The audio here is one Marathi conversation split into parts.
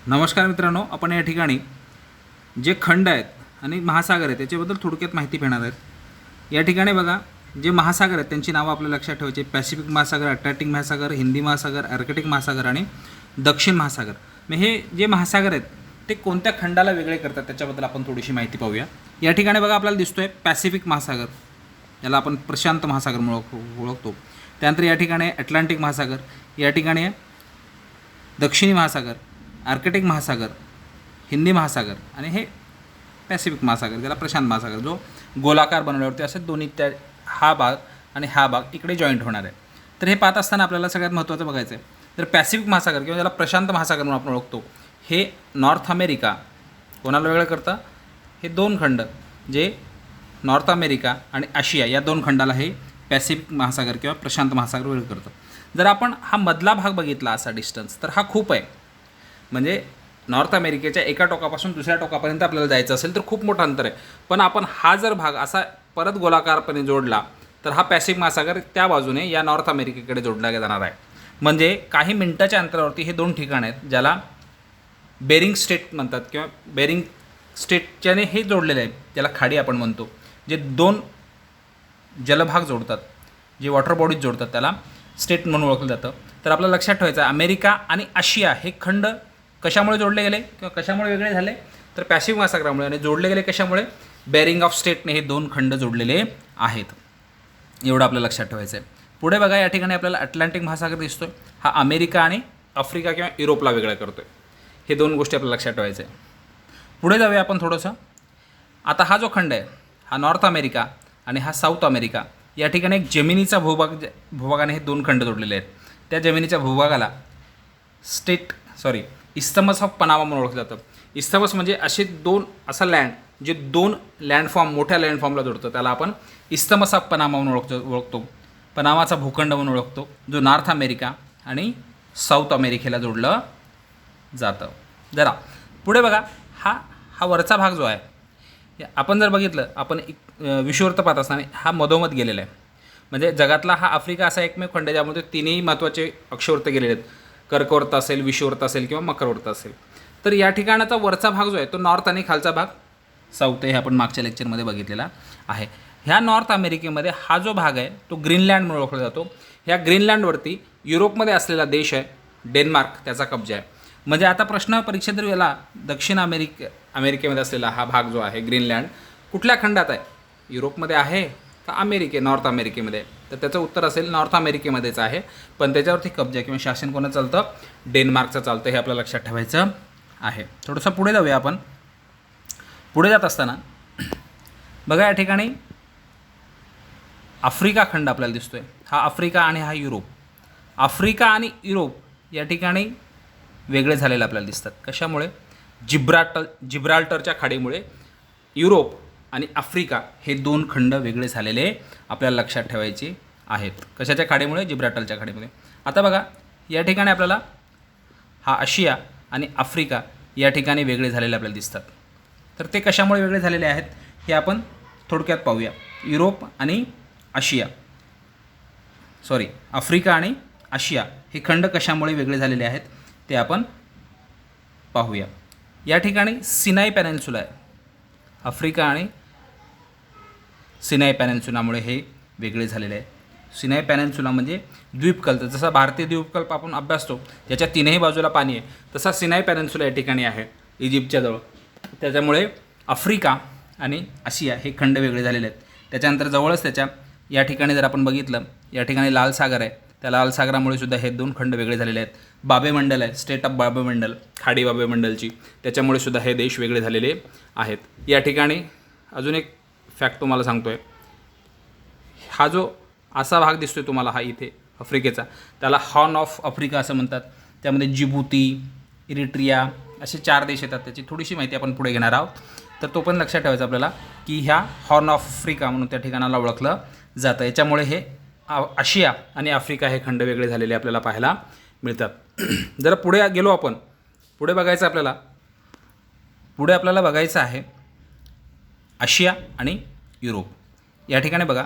नमस्कार मित्रांनो, आपण या ठिकाणी जे खंड आहेत आणि महासागर आहेत त्याच्याबद्दल थोडक्यात माहिती घेणार आहेत. या ठिकाणी बघा, जे महासागर आहेत त्यांची नावं आपल्याला लक्षात ठेवायची. पॅसिफिक महासागर, अटलांटिक महासागर, हिंदी महासागर, आर्कटिक महासागर आणि दक्षिण महासागर. मग हे जे महासागर आहेत ते कोणत्या खंडाला वेगळे करतात त्याच्याबद्दल आपण थोडीशी माहिती पाहूया. या ठिकाणी बघा, आपल्याला दिसतोय पॅसिफिक महासागर, याला आपण प्रशांत महासागर म्हणून ओळखतो. त्यानंतर या ठिकाणी आहे अटलांटिक महासागर, या ठिकाणी आहे दक्षिणी महासागर, आर्कटिक महासागर, हिंदी महासागर आणि हे पॅसिफिक महासागर, ज्याला प्रशांत महासागर, जो गोलाकार बनवल्यावरती असे दोन्ही त्या हा भाग आणि हा भाग इकडे जॉईंट होणार आहे. तर हे पाहत असताना आपल्याला सगळ्यात महत्त्वाचं बघायचं आहे. तर पॅसिफिक महासागर किंवा ज्याला प्रशांत महासागर म्हणून आपण ओळखतो, हे नॉर्थ अमेरिका कोणाला वेगळं करतं? हे दोन खंड, जे नॉर्थ अमेरिका आणि आशिया या दोन खंडाला हे पॅसिफिक महासागर किंवा प्रशांत महासागर वेगळं करतं. जर आपण हा मधला भाग बघितला असा डिस्टन्स, तर हा खूप आहे. म्हणजे नॉर्थ अमेरिकेच्या एका टोकापासून दुसऱ्या टोकापर्यंत आपल्याला जायचं असेल तर खूप मोठं अंतर आहे. पण आपण हा जर भाग असा परत गोलाकारपणे जोडला तर हा पॅसिफिक महासागर त्या बाजूने या नॉर्थ अमेरिकेकडे जोडला जाणार आहे. म्हणजे काही मिनिटाच्या अंतरावरती हे दोन ठिकाण आहेत, ज्याला बेरिंग स्टेट म्हणतात किंवा बेरिंग स्टेटच्याने हे जोडलेले आहेत, ज्याला खाडी आपण म्हणतो. जे दोन जलभाग जोडतात, जे वॉटर बॉडीज जोडतात, त्याला स्टेट म्हणून ओळखलं जातं. तर आपल्याला लक्षात ठेवायचं आहे, अमेरिका आणि आशिया हे खंड कशामुळे जोडले गेले किंवा कशामुळे वेगळे झाले? तर पॅसिफिक महासागरामुळे. आणि जोडले गेले कशामुळे? बेरिंग ऑफ स्टेटने हे दोन खंड जोडलेले आहेत. एवढं आपल्याला लक्षात ठेवायचं आहे. पुढे बघा, या ठिकाणी आपल्याला अटलांटिक महासागर दिसतोय. हा अमेरिका आणि आफ्रिका किंवा युरोपला वेगळा करतोय. हे दोन गोष्टी आपल्याला लक्षात ठेवायचं आहे. पुढे जाऊया आपण थोडंसं. आता हा जो खंड आहे, हा नॉर्थ अमेरिका आणि हा साऊथ अमेरिका, या ठिकाणी एक जमिनीचा भूभागाने हे दोन खंड जोडलेले आहेत. त्या जमिनीच्या भूभागाला इस्थमस ऑफ पनामा म्हणून ओळखलं जातं. इस्थमस म्हणजे असे दोन असा लँड, जे दोन लँडफॉर्म मोठ्या लँडफॉर्मला जोडतं, त्याला आपण इस्थमस ऑफ पनामा म्हणून ओळखतो. पनामाचा भूखंड म्हणून ओळखतो, जो नॉर्थ अमेरिका आणि साऊथ अमेरिकेला जोडलं जातं. जरा पुढे बघा, हा वरचा भाग जो आहे, आपण जर बघितलं, आपण विषुववृत्त पाहत असताना हा मधोमध गेलेला आहे. म्हणजे जगातला हा आफ्रिका असा एकमेव खंड आहे ज्यामध्ये तिन्ही महत्त्वाचे अक्षवृत्त गेलेले आहेत. कर्कवृत्त असेल, विषुववृत्त असेल किंवा मकरवृत्त असेल. तर या ठिकाणाचा वरचा भाग जो आहे तो नॉर्थ आणि खालचा भाग साऊथ आहे. हे आपण मागच्या लेक्चरमध्ये बघितलेला आहे. ह्या नॉर्थ अमेरिकेमध्ये हा जो भाग आहे तो ग्रीनलँड म्हणून ओळखला जातो. ह्या ग्रीनलँडवरती युरोपमध्ये असलेला देश आहे डेन्मार्क, त्याचा कब्जा आहे. म्हणजे आता प्रश्न परीक्षेत जर याला दक्षिण अमेरिकेमध्ये असलेला हा भाग जो आहे ग्रीनलँड कुठल्या खंडात आहे? युरोपमध्ये आहे का नॉर्थ अमेरिकेमध्ये? तर त्याचं उत्तर असेल नॉर्थ अमेरिकेमध्येच आहे. पण त्याच्यावरती कब्जा किंवा शासन कोणाचं चालतं? डेन्मार्कचं चालतं. हे आपल्याला लक्षात ठेवायचं आहे. थोडंसं पुढे जाऊया आपण. पुढे जात असताना बघा, या ठिकाणी आफ्रिका खंड आपल्याला दिसतोय. हा आफ्रिका आणि हा युरोप. आफ्रिका आणि युरोप या ठिकाणी वेगळे झालेले आपल्याला दिसतात. कशामुळे? जिब्राल्टरच्या खाडीमुळे युरोप आणि आफ्रिका हे दोन खंड वेगळे झालेले आपल्याला लक्षात ठेवायचे आहेत. कशाच्या खाडीमुळे? जिब्राल्टरच्या खाडीमुळे. आता बघा, या ठिकाणी आपल्याला हा आशिया आणि आफ्रिका या ठिकाणी वेगळे झालेले आपल्याला दिसतात. तर ते कशामुळे वेगळे झालेले आहेत हे आपण थोडक्यात पाहूया. आफ्रिका आणि आशिया हे खंड कशामुळे वेगळे झालेले आहेत ते आपण पाहूया. या ठिकाणी सिनाई पॅनेन्सुला आहे. आफ्रिका आणि सिनाई पॅनेन्सुलामुळे हे वेगळे झालेले आहे. सिनाई पॅनेन्सुला म्हणजे द्वीपकल्प. जसा भारतीय द्वीपकल्प आपण अभ्यासतो, ज्याच्या तीनही बाजूला पाणी आहे, तसा सिनाई पॅनेन्सुला या ठिकाणी आहे इजिप्तच्या जवळ. त्याच्यामुळे आफ्रिका आणि आशिया हे खंड वेगळे झालेले आहेत. त्याच्यानंतर जवळच या ठिकाणी जर आपण बघितलं, या ठिकाणी लाल सागर आहे. त्या लाल सागरामुळे सुद्धा हे दोन खंड वेगळे झालेले आहेत. बाबे मंडल आहे, स्टेट ऑफ बाबे मंडल, खाडी बाबे मंडलची, त्याच्यामुळे सुद्धा हे देश वेगळे झालेले आहेत. या ठिकाणी अजून एक फॅक्ट तुम्हाला सांगतो आहे. हा जो असा भाग दिसतोय तुम्हाला, हा इथे आफ्रिकेचा, त्याला हॉर्न ऑफ आफ्रिका असं म्हणतात. त्यामध्ये जिबुती, इरिट्रिया असे 4 देश येतात. त्याची थोडीशी माहिती आपण पुढे घेणार आहोत. तर तो पण लक्षात ठेवायचा आपल्याला की ह्या हॉर्न ऑफ आफ्रिका म्हणून त्या ठिकाणाला ओळखलं जातं. याच्यामुळे हे आशिया आणि आफ्रिका हे खंड वेगळे झालेले आपल्याला पाहायला मिळतात. जर पुढे गेलो आपण, पुढे आपल्याला बघायचं आहे आशिया आणि युरोप. या ठिकाणी बघा,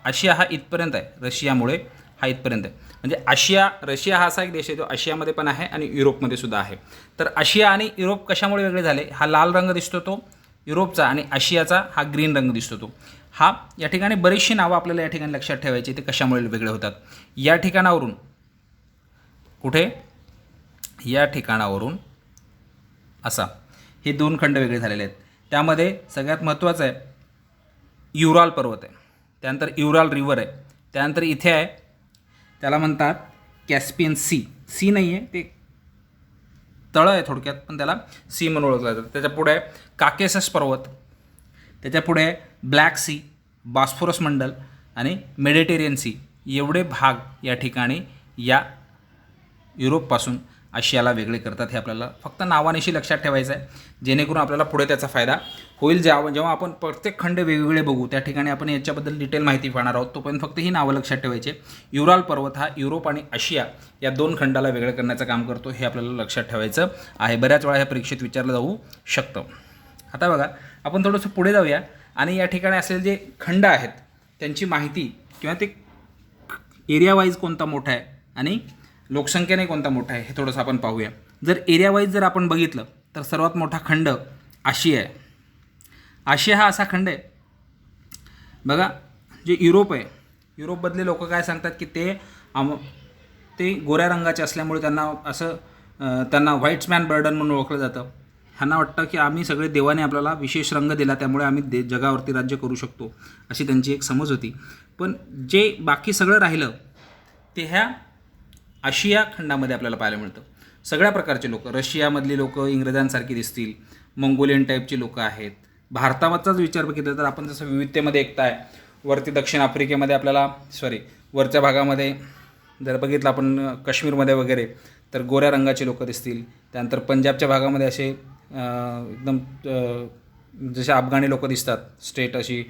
आशिया हा इथपर्यंत आहे रशियामुळे, हा इथपर्यंत आहे. म्हणजे आशिया, रशिया हा असा एक देश आहे जो आशियामध्ये पण आहे आणि युरोपमध्ये सुद्धा आहे. तर आशिया आणि युरोप कशामुळे वेगळे झाले? हा लाल रंग दिसतो तो युरोपचा आणि आशियाचा हा ग्रीन रंग दिसतो तो. हा या ठिकाणी बरीचशी नावं आपल्याला या ठिकाणी लक्षात ठेवायची, ते कशामुळे वेगळे होतात. या ठिकाणावरून कुठे, या ठिकाणावरून असा हे दोन खंड वेगळे झालेले आहेत. त्यामध्ये सगळ्यात महत्त्वाचं आहे युराल पर्वत आहे, त्यानंतर युराल रिव्हर आहे, त्यानंतर इथे आहे त्याला म्हणतात कॅस्पियन सी. सी नाही आहे, ते तळं आहे थोडक्यात, पण त्याला सी म्हणून ओळखलं जातं. त्याच्या पुढे आहे काकेसस पर्वत, त्याच्या पुढे आहे ब्लॅक सी, बॉस्फोरस मंडल आणि मेडिटेरियन सी. एवढे भाग या ठिकाणी या युरोपपासून आशियाला वेगळे करतात. हे आपल्याला फक्त नावानिशी लक्षात ठेवायचं आहे, जेणेकरून आपल्याला पुढे त्याचा फायदा होईल. जेव्हा आपण प्रत्येक खंड वेगवेगळे बघू त्या ठिकाणी आपण याच्याबद्दल डिटेल माहिती पाहणार आहोत. तोपर्यंत फक्त ही नावं लक्षात ठेवायची. युराल पर्वत हा युरोप आणि आशिया या दोन खंडाला वेगळं करण्याचं काम करतो, हे आपल्याला लक्षात ठेवायचं आहे. बऱ्याच वेळा ह्या परीक्षेत विचारलं जाऊ शकतं. आता बघा, आपण थोडंसं पुढे जाऊया आणि या ठिकाणी असलेले जे खंड आहेत त्यांची माहिती किंवा ते एरिया वाईज कोणता मोठा आहे आणि लोकसंख्येने कोणता मोठा आहे हे थोडंसं आपण पाहूया. जर एरिया वाईज जर आपण बघितलं तर सर्वात मोठा खंड आशिया आहे. आशिया हा असा खंड आहे बघा, जे युरोप आहे, युरोपमधले लोक काय सांगतात की ते गोऱ्या रंगाचे असल्यामुळे त्यांना असं त्यांना व्हाईट्समॅन बर्डन म्हणून ओळखलं जातं. ह्यांना वाटतं की आम्ही सगळे देवाने आपल्याला विशेष रंग दिला, त्यामुळे आम्ही जगावरती राज्य करू शकतो, अशी त्यांची एक समज होती. पण जे बाकी सगळं राहिलं ते ह्या आशिया खंडामध्ये आपल्याला पाहायला मिळतं. सगळ्या प्रकारचे लोक, रशियामधली लोक इंग्रजांसारखी दिसतील, मंगोलियन टाईपची लोक आहेत. भारताचाच विचार बघितला तर आपण जसं विविधतेमध्ये एकता आहे, वरती दक्षिण आफ्रिकेमध्ये आपल्याला वरच्या भागामध्ये जर बघितलं आपण काश्मीरमध्ये वगैरे तर गोऱ्या रंगाचे लोक दिसतील. त्यानंतर पंजाबच्या भागामध्ये असे एकदम जसे अफगाणी लोक दिसतात, स्ट्रेट अशी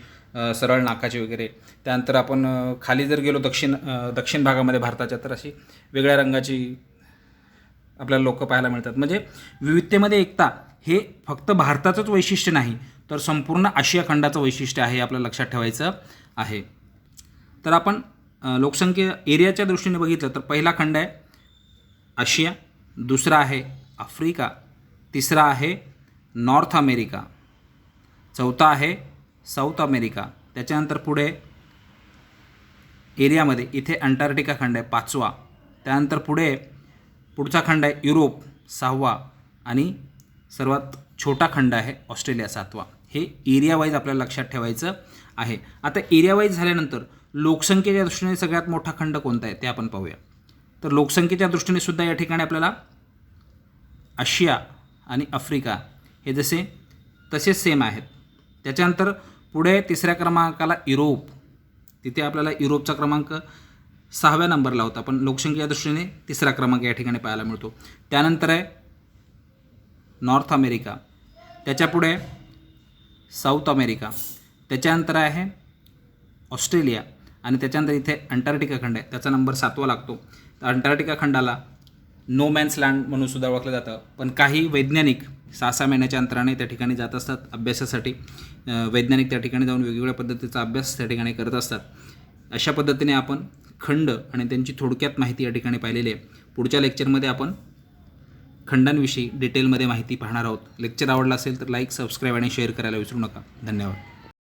सरळ नाकाची वगैरे. त्यानंतर आपण खाली जर गेलो दक्षिण भागामध्ये भारताच्या तर अशी वेगळ्या रंगाची आपल्याला लोक पाहायला मिळतात. म्हणजे विविधतेमध्ये एकता हे फक्त भारताचंच वैशिष्ट्य नाही तर संपूर्ण आशिया खंडाचं वैशिष्ट्य आहे, हे आपल्याला लक्षात ठेवायचं आहे. तर आपण एरियाच्या दृष्टीने बघितलं तर पहिला खंड आहे आशिया, दुसरा आहे आफ्रिका, तिसरा आहे नॉर्थ अमेरिका, चौथा आहे साऊथ अमेरिका. त्याच्यानंतर पुढे एरियामध्ये इथे अंटार्क्टिका खंड आहे पाचवा. त्यानंतर पुढचा खंड आहे युरोप सहावा आणि सर्वात छोटा खंड आहे ऑस्ट्रेलिया सातवा. हे एरिया वाईज आपल्याला लक्षात ठेवायचं आहे. आता एरिया वाईज झाल्यानंतर लोकसंख्येच्या दृष्टीने सगळ्यात मोठा खंड कोणता आहे ते आपण पाहूया. तर लोकसंख्येच्या दृष्टीने सुद्धा या ठिकाणी आपल्याला आशिया आणि आफ्रिका हे तसेच सेम आहेत. त्याच्यानंतर पुढे तिसऱ्या क्रमांकाला युरोप, तिथे आपल्याला युरोपचा क्रमांक 6व्या नंबरला होता, पण लोकसंख्येच्या दृष्टीने तिसरा क्रमांक या ठिकाणी पाहायला मिळतो. त्यानंतर आहे नॉर्थ अमेरिका, त्याच्यापुढे साऊथ अमेरिका, त्याच्यानंतर आहे ऑस्ट्रेलिया आणि त्याच्यानंतर इथे अंटार्क्टिका खंड आहे, त्याचा नंबर 7वा लागतो. तर अंटार्क्टिका खंडाला नो मॅन्स लँड म्हणून सुद्धा ओळखलं जातं. पण काही वैज्ञानिक 6 महिन्याच्या अंतराने त्या ठिकाणी जात असतात अभ्यासासाठी. वैज्ञानिक त्या ठिकाणी जाऊन वेगवेगळ्या पद्धतीचा अभ्यास त्या ठिकाणी करत असतात. अशा पद्धतीने आपण खंड आणि त्यांची थोडक्यात माहिती या ठिकाणी पाहिलेली आहे. पुढच्या लेक्चरमध्ये आपण खंडांविषयी डिटेलमध्ये माहिती पाहणार आहोत. लेक्चर आवडला असेल तर लाईक, सबस्क्राईब आणि शेअर करायला विसरू नका. धन्यवाद.